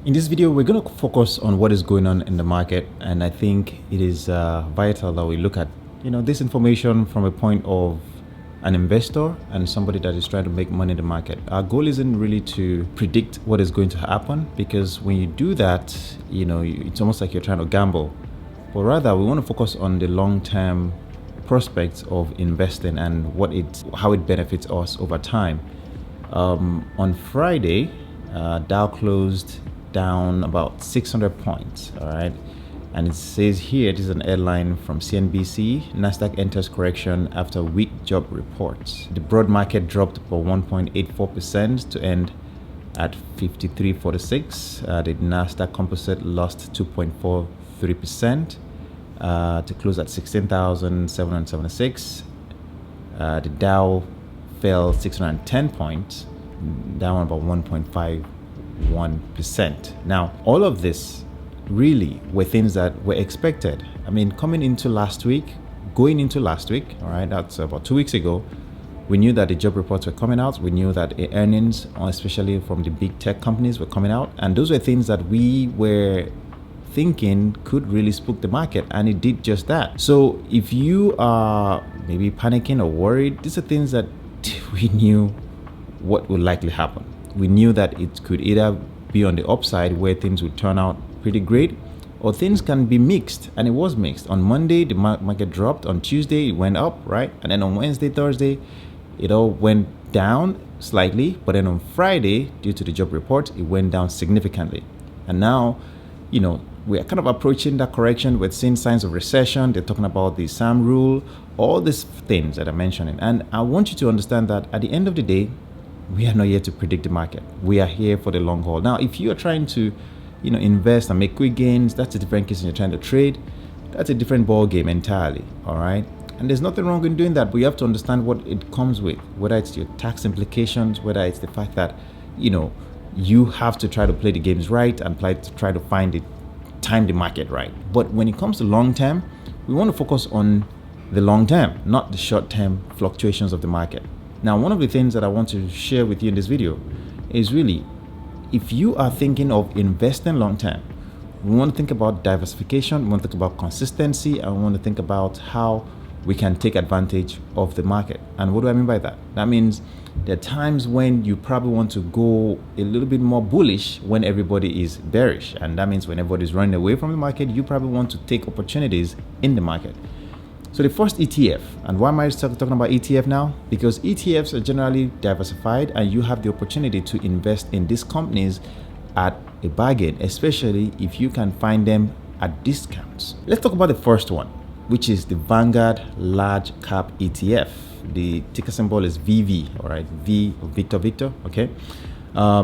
In this video, we're going to focus on what is going on in the market, and I think it is vital that we look at this information from a point of an investor and somebody that is trying to make money in the market. Our goal isn't really to predict what is going to happen, because when you do that, it's almost like you're trying to gamble. But rather, we want to focus on the long-term prospects of investing and how it benefits us over time. On Friday, Dow closed down about 600 points, all right? And it says here, this is an headline from CNBC, Nasdaq enters correction after weak job reports. The broad market dropped by 1.84% to end at 5346. The Nasdaq composite lost 2.43% to close at 16,776. The Dow fell 610 points, down about 1.51%. Now, all of this really were things that were expected. I mean, going into last week, all right, that's about 2 weeks ago, we knew that the job reports were coming out. We knew that the earnings, especially from the big tech companies, were coming out. And those were things that we were thinking could really spook the market, and it did just that. So if you are maybe panicking or worried, these are things that we knew what would likely happen. We knew that it could either be on the upside, where things would turn out pretty great, or things can be mixed, and it was mixed. On Monday, the market dropped. On Tuesday, it went up, right? And then on Wednesday, Thursday, it all went down slightly. But then on Friday, due to the job report, it went down significantly. And now, we are kind of approaching that correction. We're seeing signs of recession. They're talking about the SAM rule, all these things that I'm mentioning. And I want you to understand that at the end of the day, we are not here to predict the market. We are here for the long haul. Now, if you are trying to, invest and make quick gains, that's a different case. And you're trying to trade, that's a different ball game entirely. All right. And there's nothing wrong in doing that, but you have to understand what it comes with, whether it's your tax implications, whether it's the fact that, you have to try to play the games right and try to time the market right. But when it comes to long term, we want to focus on the long term, not the short term fluctuations of the market. Now, one of the things that I want to share with you in this video is really, if you are thinking of investing long term, we want to think about diversification, we want to think about consistency, and we want to think about how we can take advantage of the market. And what do I mean by that? That means there are times when you probably want to go a little bit more bullish when everybody is bearish. And that means when everybody's running away from the market, you probably want to take opportunities in the market. So the first ETF, and why am I talking about ETF now? Because ETFs are generally diversified, and you have the opportunity to invest in these companies at a bargain, especially if you can find them at discounts. Let's talk about the first one, which is the Vanguard Large Cap ETF. The ticker symbol is VV, all right, V of Victor, okay?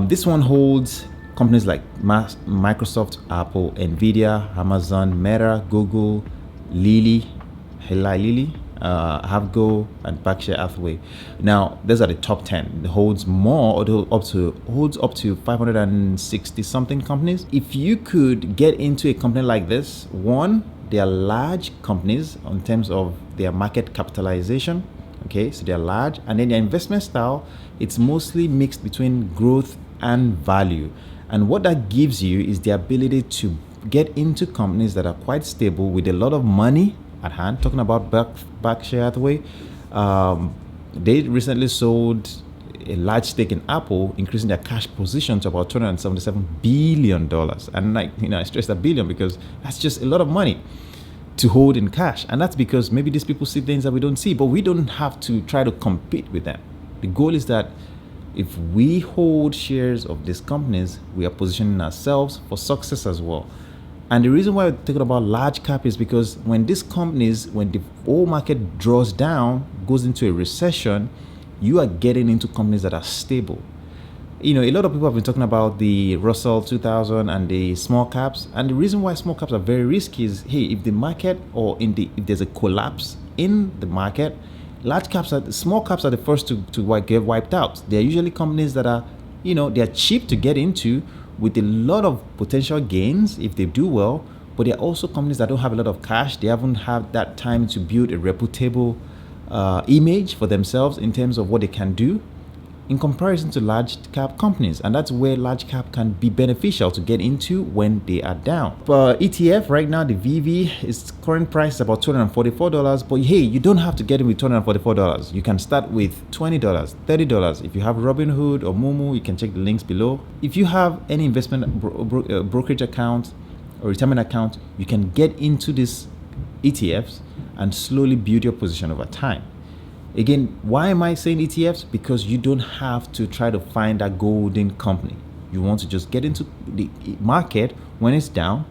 This one holds companies like Microsoft, Apple, Nvidia, Amazon, Meta, Google, Eli Lilly, Havgo, and Berkshire Hathaway. Now, those are the top 10. It holds up to 560 something companies. If you could get into a company like this, one, they are large companies in terms of their market capitalization. Okay, so they're large, and then their investment style, it's mostly mixed between growth and value. And what that gives you is the ability to get into companies that are quite stable with a lot of money at hand. Talking about Berkshire Hathaway, they recently sold a large stake in Apple, increasing their cash position to about $277 billion. And I stress that billion because that's just a lot of money to hold in cash. And that's because maybe these people see things that we don't see, but we don't have to try to compete with them. The goal is that if we hold shares of these companies, we are positioning ourselves for success as well. And the reason why we're talking about large cap is because when these companies, when the whole market draws down, goes into a recession, you are getting into companies that are stable. A lot of people have been talking about the Russell 2000 and the small caps. And the reason why small caps are very risky is, hey, if the market if there's a collapse in the market, small caps are the first to get wiped out. They're usually companies that are, they're cheap to get into with a lot of potential gains if they do well, but they're also companies that don't have a lot of cash. They haven't had that time to build a reputable image for themselves in terms of what they can do. in comparison to large cap companies, and that's where large cap can be beneficial to get into when they are down. But ETF right now, the VV, its current price is about $244, but hey, you don't have to get in with $244. You can start with $20, $30. If you have Robinhood or Moomoo, you can check the links below. If you have any investment brokerage account or retirement account, you can get into these ETFs and slowly build your position over time. Again, why am I saying ETFs? Because you don't have to try to find a golden company. You want to just get into the market when it's down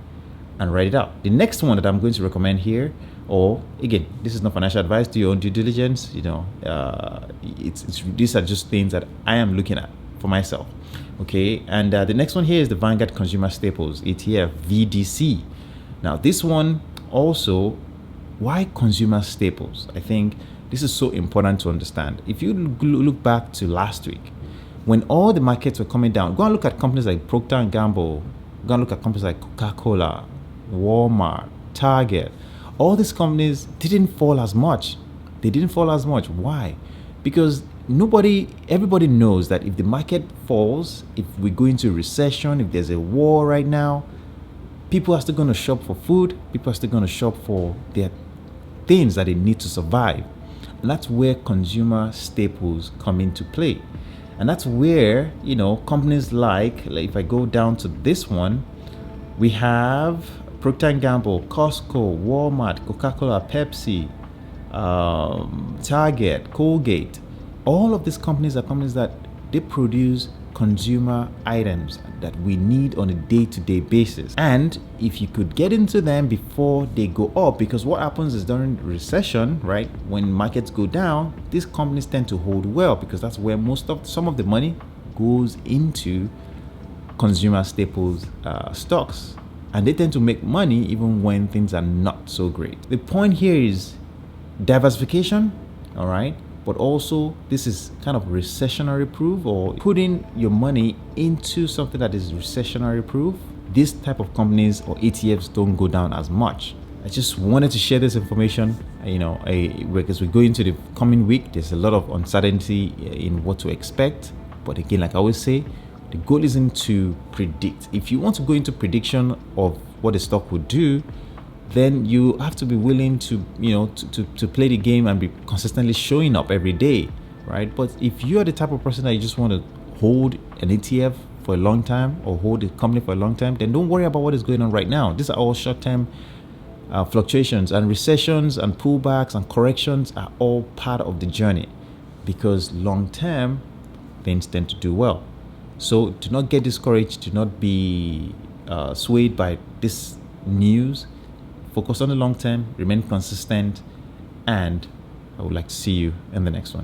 and ride it out. The next one that I'm going to recommend here, or again, this is not financial advice, do your own due diligence. These are just things that I am looking at for myself. Okay, and the next one here is the Vanguard Consumer Staples ETF, VDC. Now, this one also, why consumer staples? I think this is so important to understand. If you look back to last week, when all the markets were coming down, go and look at companies like Procter & Gamble, go and look at companies like Coca-Cola, Walmart, Target. All these companies didn't fall as much. They didn't fall as much. Why? Because everybody knows that if the market falls, if we go into a recession, if there's a war right now, people are still going to shop for food. People are still going to shop for their things that they need to survive. And that's where consumer staples come into play. And that's where, companies like if I go down to this one, we have Procter & Gamble, Costco, Walmart, Coca-Cola, Pepsi, Target, Colgate. All of these companies are companies that they produce consumer items that we need on a day-to-day basis. And if you could get into them before they go up, because what happens is during recession, right, when markets go down, these companies tend to hold well because that's where some of the money goes into consumer staples stocks, and they tend to make money even when things are not so great. The point here is diversification, all right, but also this is kind of recessionary proof, or putting your money into something that is recessionary proof. This type of companies or ETFs don't go down as much. I just wanted to share this information, because we go into the coming week, there's a lot of uncertainty in what to expect. But again, like I always say, the goal isn't to predict. If you want to go into prediction of what a stock would do, then you have to be willing to play the game and be consistently showing up every day, right? But if you are the type of person that you just want to hold an ETF for a long time or hold a company for a long time, then don't worry about what is going on right now. These are all short-term fluctuations, and recessions and pullbacks and corrections are all part of the journey, because long-term things tend to do well. So do not get discouraged. Do not be swayed by this news. Focus on the long term, remain consistent, and I would like to see you in the next one.